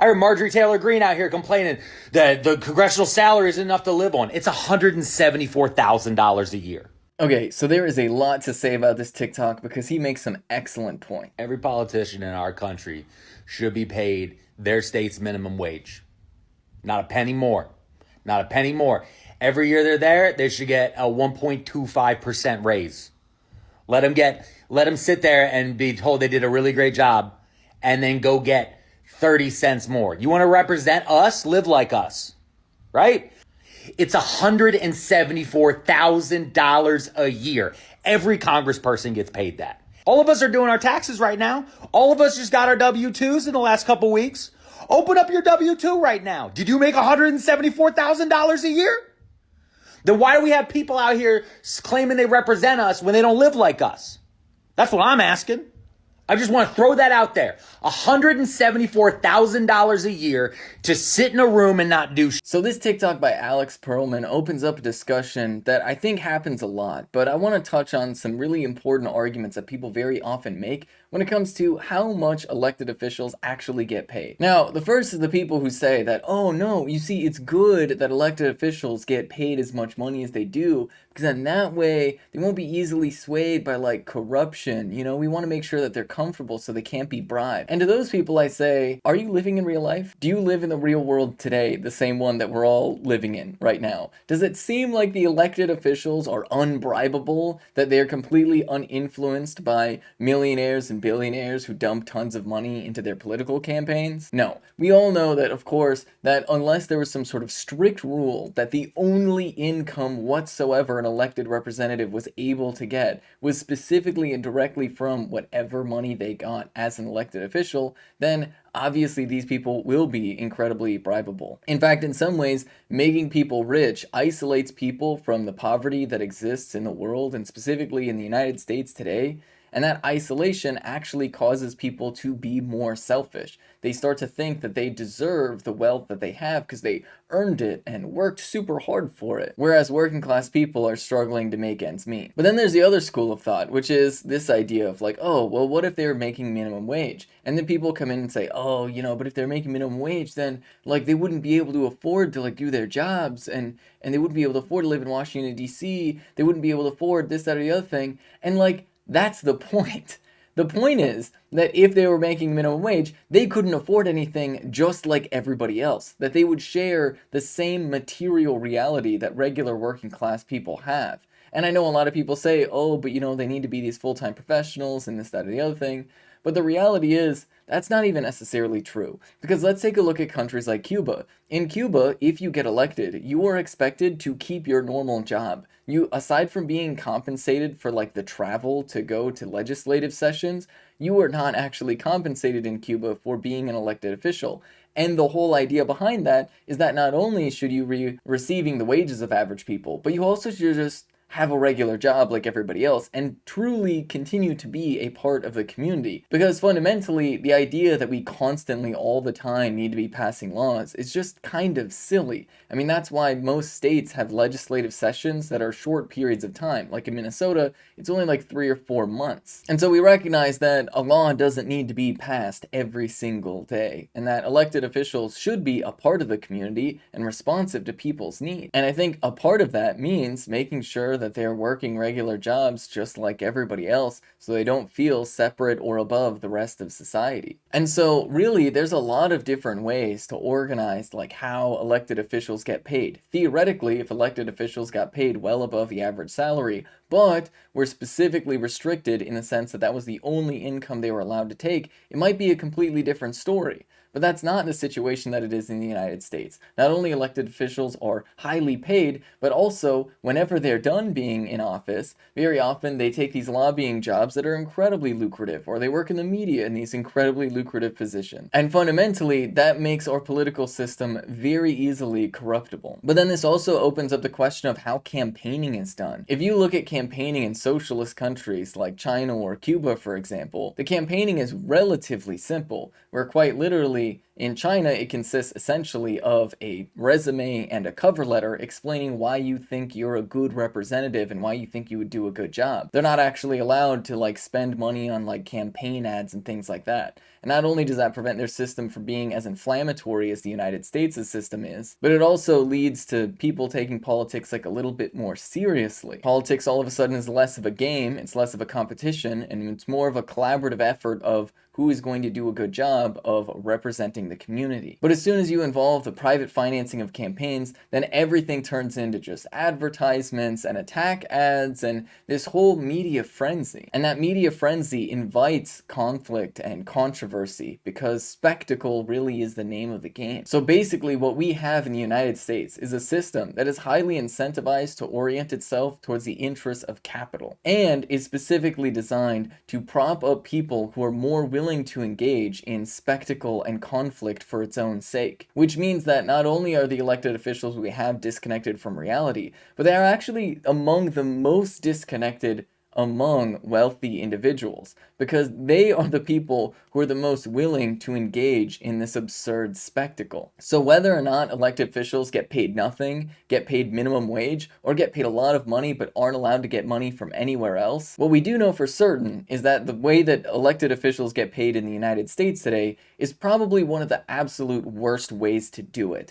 I heard Marjorie Taylor Greene out here complaining that the congressional salary isn't enough to live on. It's $174,000 a year. Okay, so there is a lot to say about this TikTok because he makes some excellent points. Every politician in our country should be paid their state's minimum wage. Not a penny more. Not a penny more. Every year they're there, they should get a 1.25% raise. Let them sit there and be told they did a really great job and then go get 30 cents more. You want to represent us? Live like us, right? It's $174,000 a year. Every congressperson gets paid that. All of us are doing our taxes right now. All of us just got our W-2s in the last couple weeks. Open up your W-2 right now. Did you make $174,000 a year? Then why do we have people out here claiming they represent us when they don't live like us? That's what I'm asking. I just want to throw that out there. $174,000 a year to sit in a room and not do shit. So this TikTok by Alex Perlman opens up a discussion that I think happens a lot, but I want to touch on some really important arguments that people very often make when it comes to how much elected officials actually get paid. Now, the first is the people who say that, oh no, you see, it's good that elected officials get paid as much money as they do, because in that way, they won't be easily swayed by like corruption. You know, we want to make sure that they're comfortable so they can't be bribed. And to those people I say, are you living in real life? Do you live in the real world today, the same one that we're all living in right now? Does it seem like the elected officials are unbribable, that they're completely uninfluenced by millionaires and billionaires who dump tons of money into their political campaigns? No. We all know that, of course, that unless there was some sort of strict rule that the only income whatsoever an elected representative was able to get was specifically and directly from whatever money they got as an elected official, then obviously these people will be incredibly bribable. In fact, in some ways, making people rich isolates people from the poverty that exists in the world, and specifically in the United States today. And that isolation actually causes people to be more selfish. They start to think that they deserve the wealth that they have because they earned it and worked super hard for it. Whereas working class people are struggling to make ends meet. But then there's the other school of thought, which is this idea of like, oh, well, what if they were making minimum wage? And then people come in and say, oh, you know, but if they're making minimum wage, then like they wouldn't be able to afford to like do their jobs, and they wouldn't be able to afford to live in Washington, D.C. They wouldn't be able to afford this, that, or the other thing. And like, that's the point. The point is that if they were making minimum wage, they couldn't afford anything just like everybody else. That they would share the same material reality that regular working class people have. And I know a lot of people say, oh, but you know, they need to be these full-time professionals and this, that, or the other thing. But the reality is, that's not even necessarily true. Because let's take a look at countries like Cuba. In Cuba, if you get elected, you are expected to keep your normal job. You, aside from being compensated for like the travel to go to legislative sessions, you are not actually compensated in Cuba for being an elected official. And the whole idea behind that is that not only should you be receiving the wages of average people, but you also should just have a regular job like everybody else and truly continue to be a part of the community. Because fundamentally, the idea that we constantly all the time need to be passing laws is just kind of silly. I mean, that's why most states have legislative sessions that are short periods of time. Like in Minnesota, it's only like 3 or 4 months. And so we recognize that a law doesn't need to be passed every single day, and that elected officials should be a part of the community and responsive to people's needs. And I think a part of that means making sure that they're working regular jobs just like everybody else, so they don't feel separate or above the rest of society. And so really, there's a lot of different ways to organize like how elected officials get paid. Theoretically, if elected officials got paid well above the average salary, but were specifically restricted in the sense that that was the only income they were allowed to take, it might be a completely different story. But that's not the situation that it is in the United States. Not only elected officials are highly paid, but also whenever they're done being in office, very often they take these lobbying jobs that are incredibly lucrative, or they work in the media in these incredibly lucrative positions. And fundamentally, that makes our political system very easily corruptible. But then this also opens up the question of how campaigning is done. If you look at campaigning in socialist countries like China or Cuba, for example, the campaigning is relatively simple, where quite literally In China, it consists essentially of a resume and a cover letter explaining why you think you're a good representative and why you think you would do a good job. They're not actually allowed to like spend money on like campaign ads and things like that. And not only does that prevent their system from being as inflammatory as the United States' system is, but it also leads to people taking politics like a little bit more seriously. Politics all of a sudden is less of a game, it's less of a competition, and it's more of a collaborative effort of who is going to do a good job of representing the community. But as soon as you involve the private financing of campaigns, then everything turns into just advertisements and attack ads and this whole media frenzy. And that media frenzy invites conflict and controversy because spectacle really is the name of the game. So basically what we have in the United States is a system that is highly incentivized to orient itself towards the interests of capital and is specifically designed to prop up people who are more willing to engage in spectacle and conflict for its own sake, which means that not only are the elected officials we have disconnected from reality, but they are actually among the most disconnected among wealthy individuals, because they are the people who are the most willing to engage in this absurd spectacle. So whether or not elected officials get paid nothing, get paid minimum wage, or get paid a lot of money but aren't allowed to get money from anywhere else, what we do know for certain is that the way that elected officials get paid in the United States today is probably one of the absolute worst ways to do it.